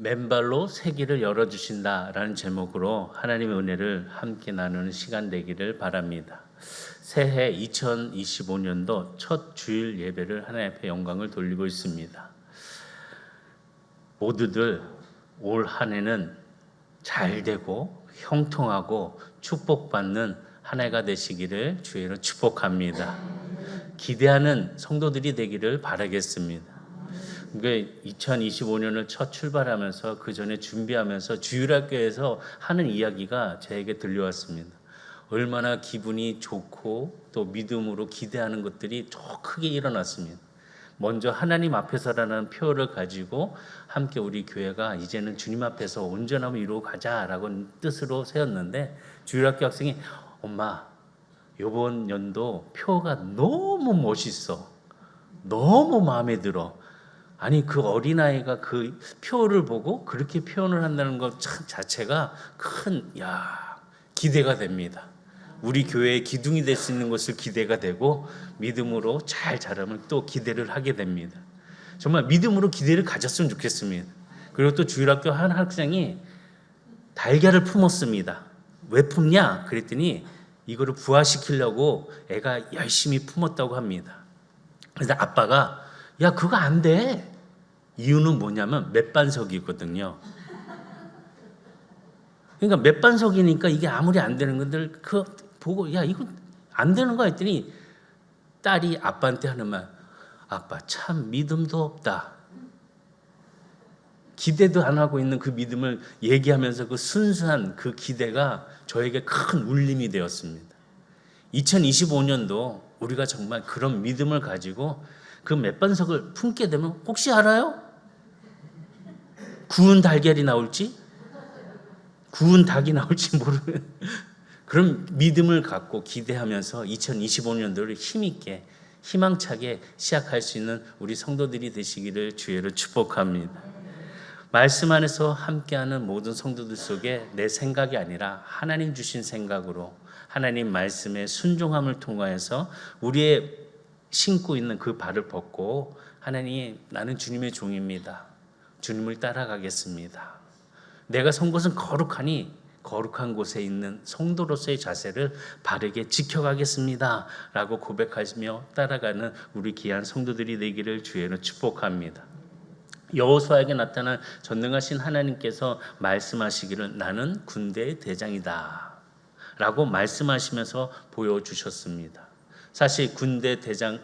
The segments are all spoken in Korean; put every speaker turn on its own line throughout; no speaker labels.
맨발로 세기를 열어주신다라는 제목으로 하나님의 은혜를 함께 나누는 시간 되기를 바랍니다. 새해 2025년도 첫 주일 예배를 하나님 앞에 영광을 돌리고 있습니다. 모두들 올 한 해는 잘 되고 형통하고 축복받는 한 해가 되시기를 주의로 축복합니다. 기대하는 성도들이 되기를 바라겠습니다. 2025년을 첫 출발하면서 그 전에 준비하면서 주일학교에서 하는 이야기가 저에게 들려왔습니다. 얼마나 기분이 좋고 또 믿음으로 기대하는 것들이 더 크게 일어났습니다. 먼저 하나님 앞에서라는 표를 가지고 함께 우리 교회가 이제는 주님 앞에서 온전함을 이루어 가자라고 뜻으로 세웠는데, 주일학교 학생이 엄마 이번 연도 표가 너무 멋있어, 너무 마음에 들어. 아니 그 어린아이가 그 표를 보고 그렇게 표현을 한다는 것 자체가 큰 기대가 됩니다. 우리 교회의 기둥이 될 수 있는 것을 기대가 되고, 믿음으로 잘 자라면 또 기대를 하게 됩니다. 정말 믿음으로 기대를 가졌으면 좋겠습니다. 그리고 또 주일학교 한 학생이 달걀을 품었습니다. 왜 품냐 그랬더니 이거를 부화시키려고 애가 열심히 품었다고 합니다. 그래서 아빠가 야 그거 안 돼. 이유는 뭐냐면 맷반석이거든요. 그러니까 맷반석이니까 이게 아무리 안 되는 건들 그 보고 야 이거 안 되는 거 했더니 딸이 아빠한테 하는 말, 아빠 참 믿음도 없다. 기대도 안 하고 있는 그 믿음을 얘기하면서 그 순수한 그 기대가 저에게 큰 울림이 되었습니다. 2025년도 우리가 정말 그런 믿음을 가지고 그 맷반석을 품게 되면 혹시 알아요? 구운 달걀이 나올지, 구운 닭이 나올지 모르는 그런 믿음을 갖고 기대하면서 2025년도를 힘있게 희망차게 시작할 수 있는 우리 성도들이 되시기를 주의로 축복합니다. 말씀 안에서 함께하는 모든 성도들 속에 내 생각이 아니라 하나님 주신 생각으로 하나님 말씀의 순종함을 통하여서 우리의 신고 있는 그 발을 벗고 하나님 나는 주님의 종입니다. 주님을 따라가겠습니다. 내가 선 곳은 거룩하니 거룩한 곳에 있는 성도로서의 자세를 바르게 지켜가겠습니다 라고 고백하시며 따라가는 우리 귀한 성도들이 되기를 주의로 축복합니다. 여호수아에게 나타난 전능하신 하나님께서 말씀하시기를 나는 군대의 대장이다 라고 말씀하시면서 보여주셨습니다. 사실 군대 대장은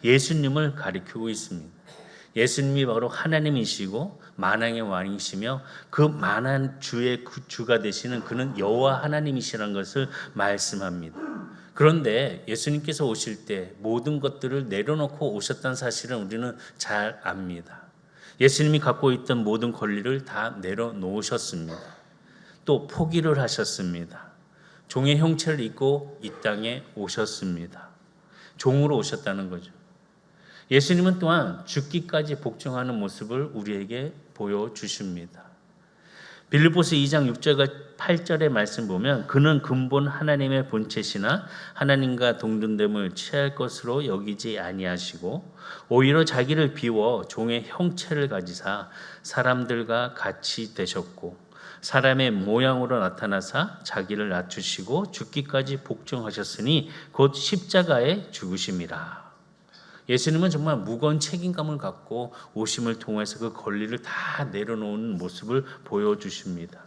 예수님을 가리키고 있습니다. 예수님이 바로 하나님이시고 만왕의 왕이시며 그 만한 주의 주가 되시는 그는 여호와 하나님이시라는 것을 말씀합니다. 그런데 예수님께서 오실 때 모든 것들을 내려놓고 오셨다는 사실은 우리는 잘 압니다. 예수님이 갖고 있던 모든 권리를 다 내려놓으셨습니다. 또 포기를 하셨습니다. 종의 형체를 입고 이 땅에 오셨습니다. 종으로 오셨다는 거죠. 예수님은 또한 죽기까지 복종하는 모습을 우리에게 보여주십니다. 빌립보서 2장 6절과 8절의 말씀 보면 그는 근본 하나님의 본체시나 하나님과 동등됨을 취할 것으로 여기지 아니하시고 오히려 자기를 비워 종의 형체를 가지사 사람들과 같이 되셨고 사람의 모양으로 나타나사 자기를 낮추시고 죽기까지 복종하셨으니 곧 십자가에 죽으심이라. 예수님은 정말 무거운 책임감을 갖고 오심을 통해서 그 권리를 다 내려놓는 모습을 보여주십니다.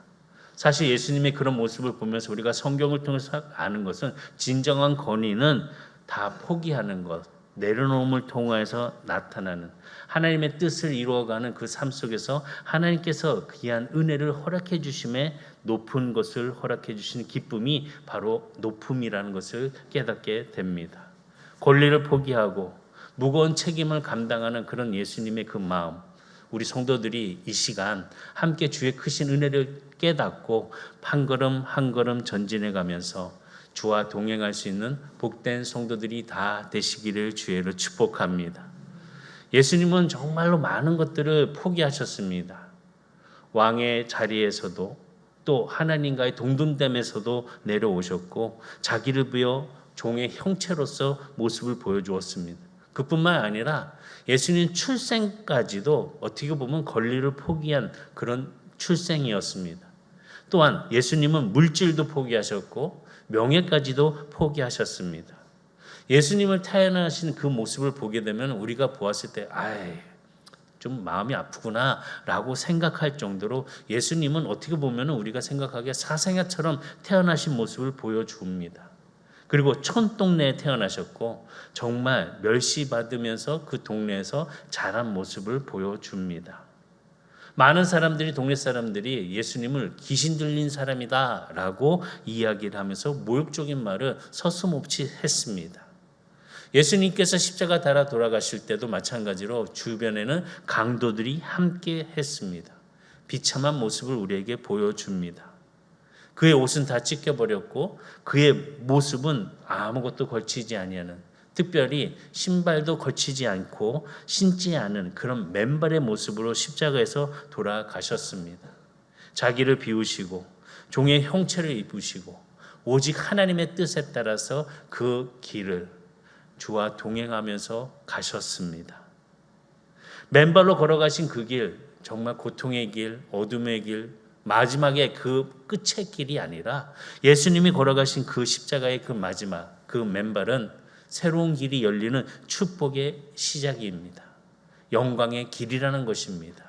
사실 예수님의 그런 모습을 보면서 우리가 성경을 통해서 아는 것은 진정한 권위는 다 포기하는 것, 내려놓음을 통해서 나타나는 하나님의 뜻을 이루어가는 그 삶 속에서 하나님께서 귀한 은혜를 허락해 주심에 높은 것을 허락해 주시는 기쁨이 바로 높음이라는 것을 깨닫게 됩니다. 권리를 포기하고 무거운 책임을 감당하는 그런 예수님의 그 마음, 우리 성도들이 이 시간 함께 주의 크신 은혜를 깨닫고 한 걸음 한 걸음 전진해 가면서 주와 동행할 수 있는 복된 성도들이 다 되시기를 주의로 축복합니다. 예수님은 정말로 많은 것들을 포기하셨습니다. 왕의 자리에서도 또 하나님과의 동등됨에서도 내려오셨고 자기를 비워 종의 형체로서 모습을 보여주었습니다. 그뿐만 아니라 예수님 출생까지도 어떻게 보면 권리를 포기한 그런 출생이었습니다. 또한 예수님은 물질도 포기하셨고 명예까지도 포기하셨습니다. 예수님을 태어나신 그 모습을 보게 되면 우리가 보았을 때 좀 마음이 아프구나라고 생각할 정도로 예수님은 어떻게 보면 우리가 생각하기에 사생아처럼 태어나신 모습을 보여줍니다. 그리고 촌동네에 태어나셨고 정말 멸시받으면서 그 동네에서 자란 모습을 보여줍니다. 많은 사람들이, 동네 사람들이 예수님을 귀신 들린 사람이다라고 이야기를 하면서 모욕적인 말을 서슴없이 했습니다. 예수님께서 십자가 달아 돌아가실 때도 마찬가지로 주변에는 강도들이 함께 했습니다. 비참한 모습을 우리에게 보여줍니다. 그의 옷은 다 찢겨버렸고 그의 모습은 아무것도 걸치지 아니하는, 특별히 신발도 걸치지 않고 신지 않은 그런 맨발의 모습으로 십자가에서 돌아가셨습니다. 자기를 비우시고 종의 형체를 입으시고 오직 하나님의 뜻에 따라서 그 길을 주와 동행하면서 가셨습니다. 맨발로 걸어가신 그 길, 정말 고통의 길, 어둠의 길, 마지막에 그 끝의 길이 아니라 예수님이 걸어가신 그 십자가의 그 마지막, 그 맨발은 새로운 길이 열리는 축복의 시작입니다. 영광의 길이라는 것입니다.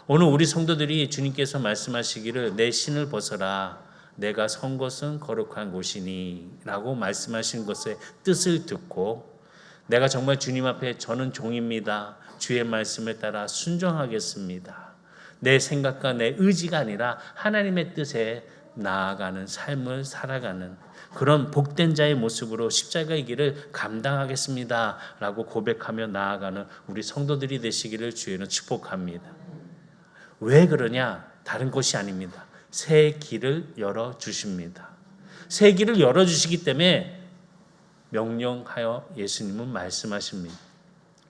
오늘 우리 성도들이 주님께서 말씀하시기를 내 신을 벗어라, 내가 선 것은 거룩한 곳이니 라고 말씀하신 것의 뜻을 듣고 내가 정말 주님 앞에 저는 종입니다, 주의 말씀에 따라 순종하겠습니다, 내 생각과 내 의지가 아니라 하나님의 뜻에 나아가는 삶을 살아가는 그런 복된 자의 모습으로 십자가의 길을 감당하겠습니다 라고 고백하며 나아가는 우리 성도들이 되시기를 주의는 축복합니다. 왜 그러냐? 다른 것이 아닙니다. 새 길을 열어주십니다. 새 길을 열어주시기 때문에 명령하여 예수님은 말씀하십니다.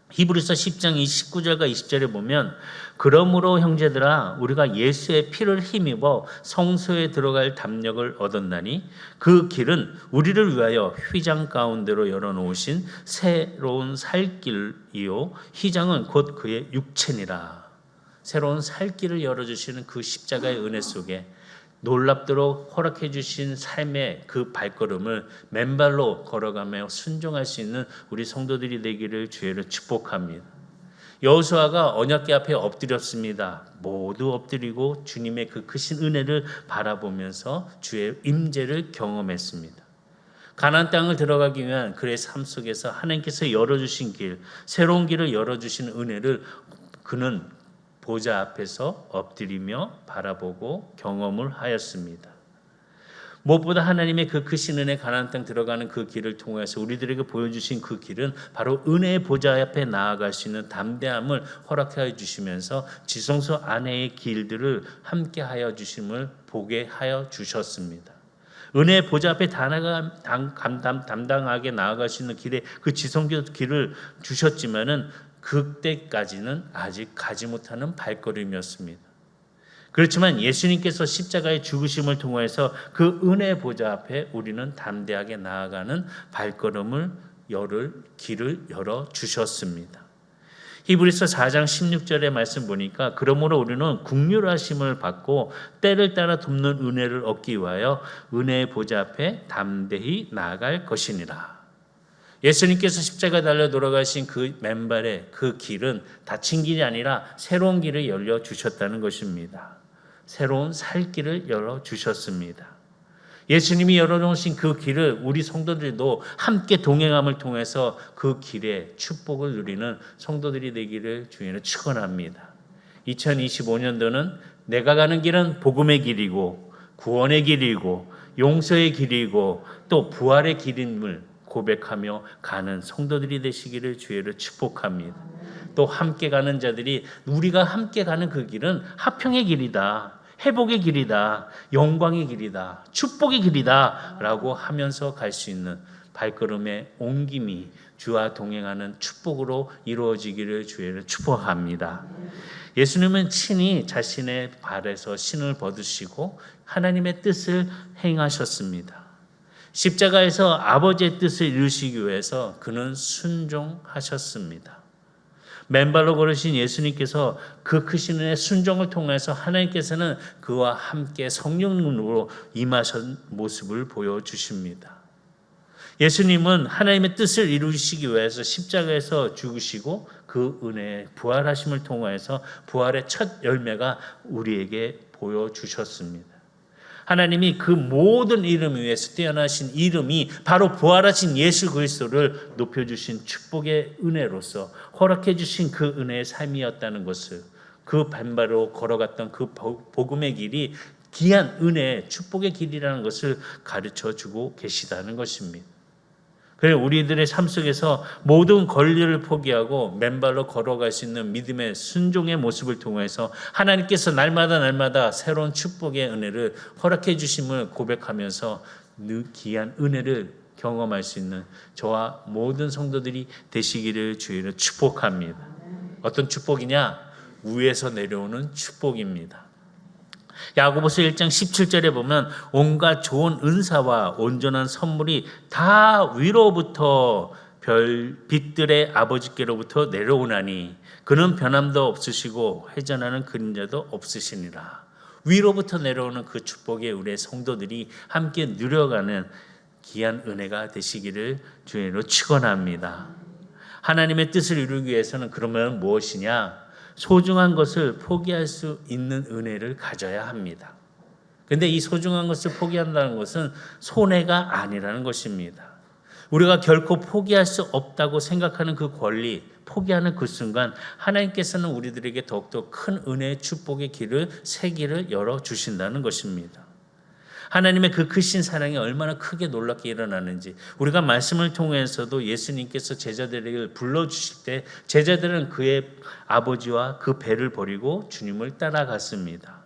히브리서 10장 19절과 20절에 보면 그러므로 형제들아 우리가 예수의 피를 힘입어 성소에 들어갈 담력을 얻었나니 그 길은 우리를 위하여 휘장 가운데로 열어놓으신 새로운 살 길이요 휘장은 곧 그의 육체니라. 새로운 살 길을 열어주시는 그 십자가의 은혜 속에 놀랍도록 허락해 주신 삶의 그 발걸음을 맨발로 걸어가며 순종할 수 있는 우리 성도들이 되기를 주의를 축복합니다. 여호수아가 언약궤 앞에 엎드렸습니다. 모두 엎드리고 주님의 그 크신 은혜를 바라보면서 주의 임재를 경험했습니다. 가나안 땅을 들어가기 위한 그의 삶 속에서 하나님께서 열어주신 길, 새로운 길을 열어주신 은혜를 그는 보좌 앞에서 엎드리며 바라보고 경험을 하였습니다. 무엇보다 하나님의 그 크신 은혜, 가나안 땅 들어가는 그 길을 통해서 우리들에게 보여주신 그 길은 바로 은혜의 보좌 앞에 나아갈 수 있는 담대함을 허락하여 주시면서 지성소 안에의 길들을 함께 하여 주심을 보게 하여 주셨습니다. 은혜의 보좌 앞에 담당하게 나아갈 수 있는 길에 그 지성소 길을 주셨지만은 그때까지는 아직 가지 못하는 발걸음이었습니다. 그렇지만 예수님께서 십자가의 죽으심을 통해서 그 은혜의 보좌 앞에 우리는 담대하게 나아가는 발걸음을 열을 길을 열어 주셨습니다. 히브리서 4장 16절의 말씀 보니까 그러므로 우리는 긍휼하심을 받고 때를 따라 돕는 은혜를 얻기 위하여 은혜의 보좌 앞에 담대히 나아갈 것이니라. 예수님께서 십자가 달려 돌아가신 그 맨발의 그 길은 닫힌 길이 아니라 새로운 길을 열려주셨다는 것입니다. 새로운 살 길을 열어주셨습니다. 예수님이 열어놓으신 그 길을 우리 성도들도 함께 동행함을 통해서 그 길에 축복을 누리는 성도들이 되기를 주님은 축원합니다. 2025년도는 내가 가는 길은 복음의 길이고 구원의 길이고 용서의 길이고 또 부활의 길임을 고백하며 가는 성도들이 되시기를 주의를 축복합니다. 또 함께 가는 자들이 우리가 함께 가는 그 길은 화평의 길이다, 회복의 길이다, 영광의 길이다, 축복의 길이다 라고 하면서 갈 수 있는 발걸음의 옮김이 주와 동행하는 축복으로 이루어지기를 주의를 축복합니다. 예수님은 친히 자신의 발에서 신을 벗으시고 하나님의 뜻을 행하셨습니다. 십자가에서 아버지의 뜻을 이루시기 위해서 그는 순종하셨습니다. 맨발로 걸으신 예수님께서 그 크신 은혜의 순종을 통해서 하나님께서는 그와 함께 성령으로 임하신 모습을 보여주십니다. 예수님은 하나님의 뜻을 이루시기 위해서 십자가에서 죽으시고 그 은혜의 부활하심을 통하여서 부활의 첫 열매가 우리에게 보여주셨습니다. 하나님이 그 모든 이름 위에서 뛰어나신 이름이 바로 부활하신 예수 그리스도를 높여주신 축복의 은혜로서 허락해 주신 그 은혜의 삶이었다는 것을, 그 반바로 걸어갔던 그 복음의 길이 귀한 은혜의 축복의 길이라는 것을 가르쳐 주고 계시다는 것입니다. 그래서 우리들의 삶 속에서 모든 권리를 포기하고 맨발로 걸어갈 수 있는 믿음의 순종의 모습을 통해서 하나님께서 날마다 새로운 축복의 은혜를 허락해 주심을 고백하면서 귀한 은혜를 경험할 수 있는 저와 모든 성도들이 되시기를 주의로 축복합니다. 어떤 축복이냐? 위에서 내려오는 축복입니다. 야고보서 1장 17절에 보면 온갖 좋은 은사와 온전한 선물이 다 위로부터 빛들의 아버지께로부터 내려오나니 그는 변함도 없으시고 회전하는 그림자도 없으시니라. 위로부터 내려오는 그 축복에 우리의 성도들이 함께 누려가는 귀한 은혜가 되시기를 주의로 축원합니다. 하나님의 뜻을 이루기 위해서는 그러면 무엇이냐? 소중한 것을 포기할 수 있는 은혜를 가져야 합니다. 그런데 이 소중한 것을 포기한다는 것은 손해가 아니라는 것입니다. 우리가 결코 포기할 수 없다고 생각하는 그 권리, 포기하는 그 순간 하나님께서는 우리들에게 더욱더 큰 은혜의 축복의 길을, 새 길을 열어주신다는 것입니다. 하나님의 그 크신 사랑이 얼마나 크게 놀랍게 일어나는지, 우리가 말씀을 통해서도 예수님께서 제자들에게 불러주실 때 제자들은 그의 아버지와 그 배를 버리고 주님을 따라갔습니다.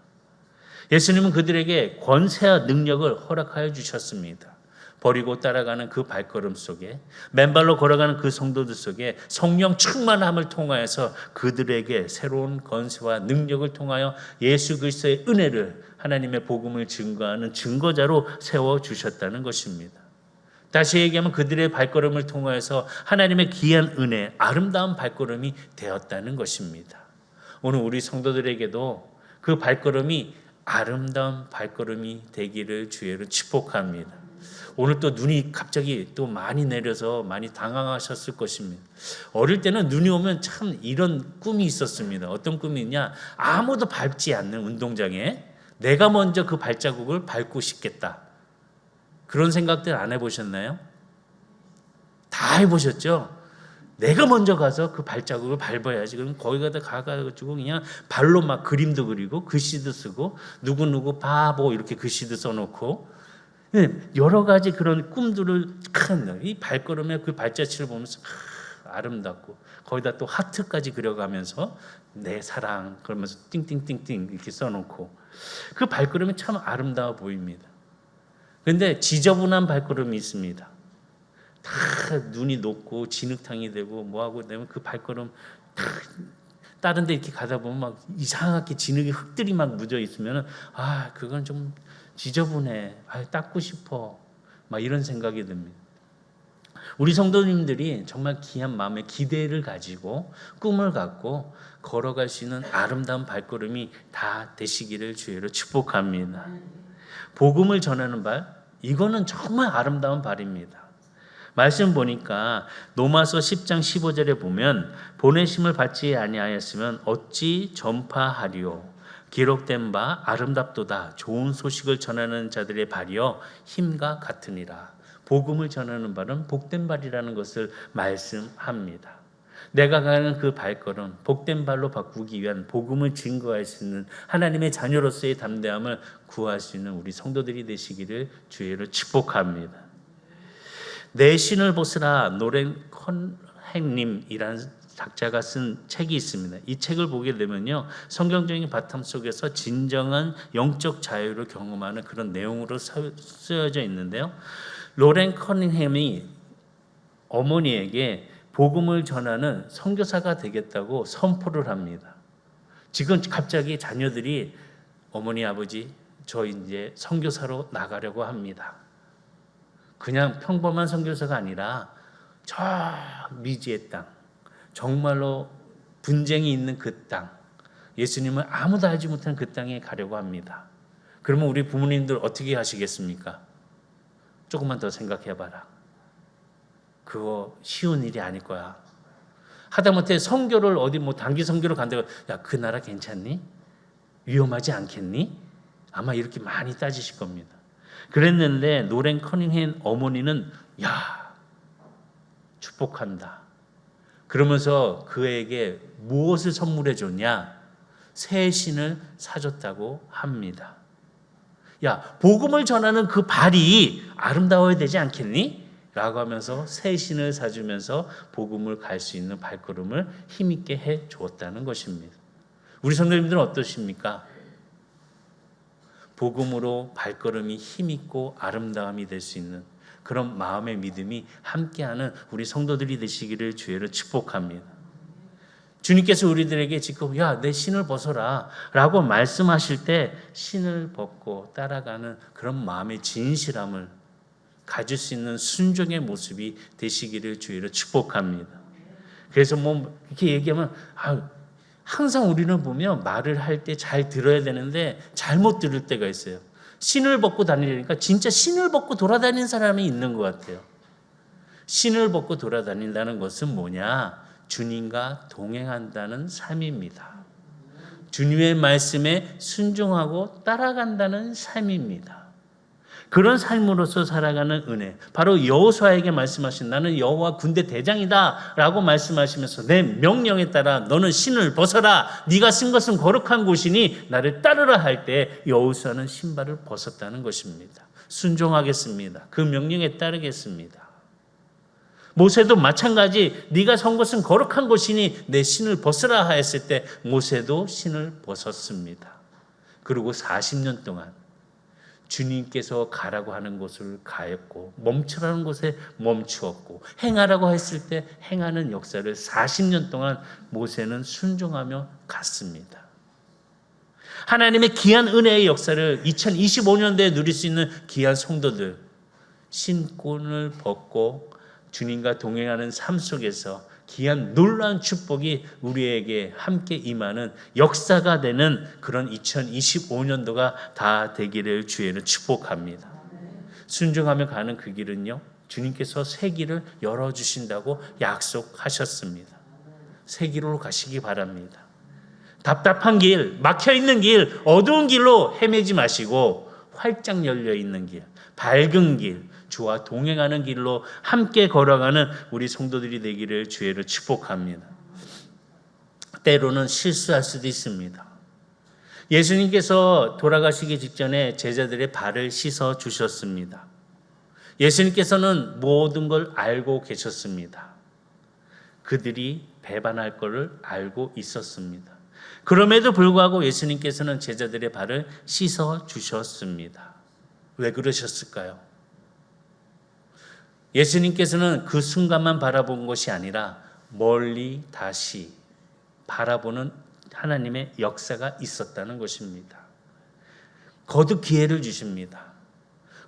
예수님은 그들에게 권세와 능력을 허락하여 주셨습니다. 버리고 따라가는 그 발걸음 속에, 맨발로 걸어가는 그 성도들 속에 성령 충만함을 통하여서 그들에게 새로운 권세와 능력을 통하여 예수 그리스도의 은혜를, 하나님의 복음을 증거하는 증거자로 세워주셨다는 것입니다. 다시 얘기하면 그들의 발걸음을 통하여서 하나님의 귀한 은혜, 아름다운 발걸음이 되었다는 것입니다. 오늘 우리 성도들에게도 그 발걸음이 아름다운 발걸음이 되기를 주의로 축복합니다. 오늘 또 눈이 갑자기 또 많이 내려서 많이 당황하셨을 것입니다. 어릴 때는 눈이 오면 참 이런 꿈이 있었습니다. 어떤 꿈이 있냐? 아무도 밟지 않는 운동장에 내가 먼저 그 발자국을 밟고 싶겠다. 그런 생각들 안 해보셨나요? 다 해보셨죠? 내가 먼저 가서 그 발자국을 밟아야지. 그럼 거기 가가지고 그냥 발로 막 그림도 그리고 글씨도 쓰고 누구 바보 이렇게 글씨도 써놓고 여러 가지 그런 꿈들을 이 발걸음에 그 발자취를 보면서 아름답고 거기다 또 하트까지 그려가면서 내 사랑 그러면서 띵띵띵띵 이렇게 써놓고 그 발걸음이 참 아름다워 보입니다. 그런데 지저분한 발걸음이 있습니다. 다 눈이 녹고 진흙탕이 되고 뭐하고 되면 그 발걸음 다 다른 데 이렇게 가다 보면 막 이상하게 진흙이 흙들이 막 묻어 있으면 그건 좀 지저분해. 닦고 싶어. 막 이런 생각이 듭니다. 우리 성도님들이 정말 귀한 마음의 기대를 가지고 꿈을 갖고 걸어갈 수 있는 아름다운 발걸음이 다 되시기를 주의로 축복합니다. 복음을 전하는 발, 이거는 정말 아름다운 발입니다. 말씀 보니까 로마서 10장 15절에 보면 보내심을 받지 아니하였으면 어찌 전파하리요. 기록된 바 아름답도다. 좋은 소식을 전하는 자들의 발이여 힘과 같으니라. 복음을 전하는 발은 복된 발이라는 것을 말씀합니다. 내가 가는 그 발걸음, 복된 발로 바꾸기 위한 복음을 증거할 수 있는 하나님의 자녀로서의 담대함을 구할 수 있는 우리 성도들이 되시기를 주의로 축복합니다. 내 신을 보스라 노렌 컨행님이라는 작자가 쓴 책이 있습니다. 이 책을 보게 되면요, 성경적인 바탕 속에서 진정한 영적 자유를 경험하는 그런 내용으로 쓰여져 있는데요. 로렌 커닝햄이 어머니에게 복음을 전하는 선교사가 되겠다고 선포를 합니다. 지금 갑자기 자녀들이 어머니 아버지 저 이제 선교사로 나가려고 합니다. 그냥 평범한 선교사가 아니라 저 미지의 땅, 정말로 분쟁이 있는 그 땅, 예수님은 아무도 알지 못한 그 땅에 가려고 합니다. 그러면 우리 부모님들 어떻게 하시겠습니까? 조금만 더 생각해봐라. 그거 쉬운 일이 아닐 거야. 하다못해 선교를 어디 단기 선교를 간다고, 야, 그 나라 괜찮니? 위험하지 않겠니? 아마 이렇게 많이 따지실 겁니다. 그랬는데 노렌 커닝햄 어머니는 야, 축복한다. 그러면서 그에게 무엇을 선물해 줬냐? 새 신을 사줬다고 합니다. 야, 복음을 전하는 그 발이 아름다워야 되지 않겠니? 라고 하면서 새 신을 사주면서 복음을 갈 수 있는 발걸음을 힘있게 해 주었다는 것입니다. 우리 성도님들은 어떠십니까? 복음으로 발걸음이 힘있고 아름다움이 될 수 있는 그런 마음의 믿음이 함께하는 우리 성도들이 되시기를 주의로 축복합니다. 주님께서 우리들에게 지금 야, 내 신을 벗어라 라고 말씀하실 때 신을 벗고 따라가는 그런 마음의 진실함을 가질 수 있는 순종의 모습이 되시기를 주의로 축복합니다. 그래서 이렇게 얘기하면 항상 우리는 보면 말을 할 때 잘 들어야 되는데 잘못 들을 때가 있어요. 신을 벗고 다니려니까 진짜 신을 벗고 돌아다니는 사람이 있는 것 같아요. 신을 벗고 돌아다닌다는 것은 뭐냐? 주님과 동행한다는 삶입니다. 주님의 말씀에 순종하고 따라간다는 삶입니다. 그런 삶으로서 살아가는 은혜, 바로 여호수아에게 말씀하신 나는 여호와 군대 대장이다 라고 말씀하시면서 내 명령에 따라 너는 신을 벗어라, 네가 쓴 것은 거룩한 곳이니 나를 따르라 할 때 여호수아는 신발을 벗었다는 것입니다. 순종하겠습니다. 그 명령에 따르겠습니다. 모세도 마찬가지, 네가 선 것은 거룩한 곳이니 내 신을 벗으라 하였을 때 모세도 신을 벗었습니다. 그리고 40년 동안 주님께서 가라고 하는 곳을 가였고 멈추라는 곳에 멈추었고 행하라고 했을 때 행하는 역사를 40년 동안 모세는 순종하며 갔습니다. 하나님의 귀한 은혜의 역사를 2025년도에 누릴 수 있는 귀한 성도들, 신권을 벗고 주님과 동행하는 삶 속에서 귀한 놀라운 축복이 우리에게 함께 임하는 역사가 되는 그런 2025년도가 다 되기를 주의로 축복합니다. 순종하며 가는 그 길은요, 주님께서 새 길을 열어주신다고 약속하셨습니다. 새 길로 가시기 바랍니다. 답답한 길, 막혀있는 길, 어두운 길로 헤매지 마시고 활짝 열려있는 길, 밝은 길, 주와 동행하는 길로 함께 걸어가는 우리 성도들이 되기를 주의로 축복합니다. 때로는 실수할 수도 있습니다. 예수님께서 돌아가시기 직전에 제자들의 발을 씻어 주셨습니다. 예수님께서는 모든 걸 알고 계셨습니다. 그들이 배반할 것을 알고 있었습니다. 그럼에도 불구하고 예수님께서는 제자들의 발을 씻어 주셨습니다. 왜 그러셨을까요? 예수님께서는 그 순간만 바라본 것이 아니라 멀리 다시 바라보는 하나님의 역사가 있었다는 것입니다. 거듭 기회를 주십니다.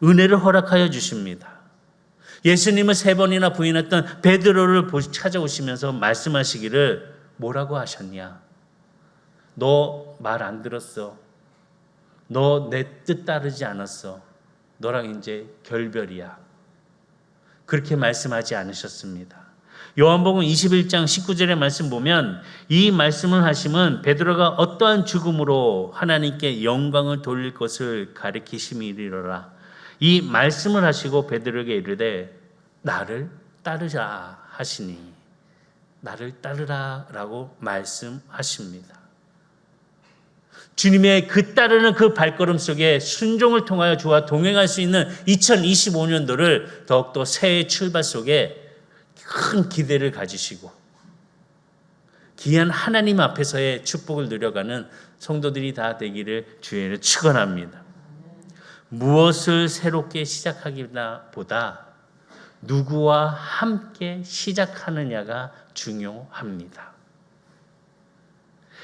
은혜를 허락하여 주십니다. 예수님을 3번이나 부인했던 베드로를 찾아오시면서 말씀하시기를 뭐라고 하셨냐? 너 말 안 들었어. 너 내 뜻 따르지 않았어. 너랑 이제 결별이야. 그렇게 말씀하지 않으셨습니다. 요한복음 21장 19절의 말씀 보면 이 말씀을 하심은 베드로가 어떠한 죽음으로 하나님께 영광을 돌릴 것을 가리키심이리로라. 이 말씀을 하시고 베드로에게 이르되 나를 따르라 하시니 나를 따르라 라고 말씀하십니다. 주님의 그 따르는 그 발걸음 속에 순종을 통하여 주와 동행할 수 있는 2025년도를 더욱더 새해 출발 속에 큰 기대를 가지시고 귀한 하나님 앞에서의 축복을 누려가는 성도들이 다 되기를 주의로 축원합니다. 무엇을 새롭게 시작하기보다 누구와 함께 시작하느냐가 중요합니다.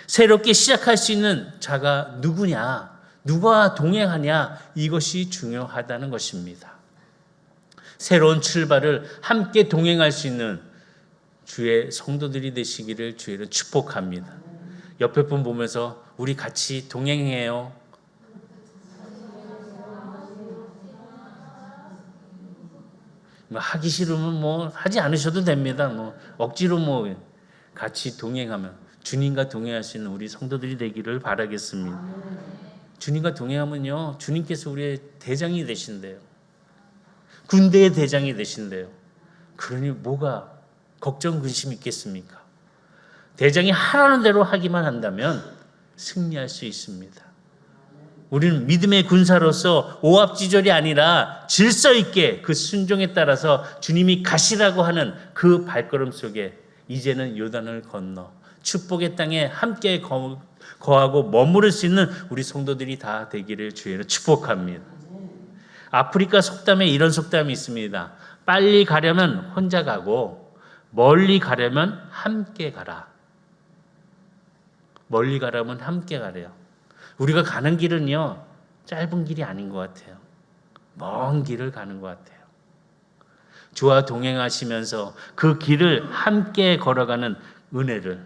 새롭게 시작할 수 있는 자가 누구냐, 누가 동행하냐, 이것이 중요하다는 것입니다. 새로운 출발을 함께 동행할 수 있는 주의 성도들이 되시기를 주의로 축복합니다. 옆에 분 보면서 우리 같이 동행해요. 하기 싫으면 하지 않으셔도 됩니다. 억지로 같이 동행하면 주님과 동행할 수 있는 우리 성도들이 되기를 바라겠습니다. 주님과 동행하면요, 주님께서 우리의 대장이 되신대요. 군대의 대장이 되신대요. 그러니 뭐가 걱정 근심 있겠습니까? 대장이 하라는 대로 하기만 한다면 승리할 수 있습니다. 우리는 믿음의 군사로서 오합지졸이 아니라 질서 있게 그 순종에 따라서 주님이 가시라고 하는 그 발걸음 속에 이제는 요단을 건너 축복의 땅에 함께 거하고 머무를 수 있는 우리 성도들이 다 되기를 주의로 축복합니다. 아프리카 속담에 이런 속담이 있습니다. 빨리 가려면 혼자 가고 멀리 가려면 함께 가라. 멀리 가려면 함께 가래요. 우리가 가는 길은요, 짧은 길이 아닌 것 같아요. 먼 길을 가는 것 같아요. 주와 동행하시면서 그 길을 함께 걸어가는 은혜를,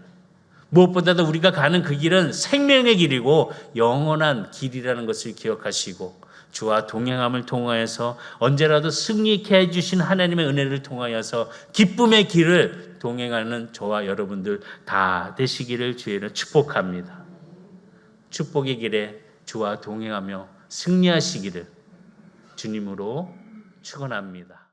무엇보다도 우리가 가는 그 길은 생명의 길이고 영원한 길이라는 것을 기억하시고 주와 동행함을 통하여서 언제라도 승리케 해주신 하나님의 은혜를 통하여서 기쁨의 길을 동행하는 저와 여러분들 다 되시기를 주의로 축복합니다. 축복의 길에 주와 동행하며 승리하시기를 주님으로 축원합니다.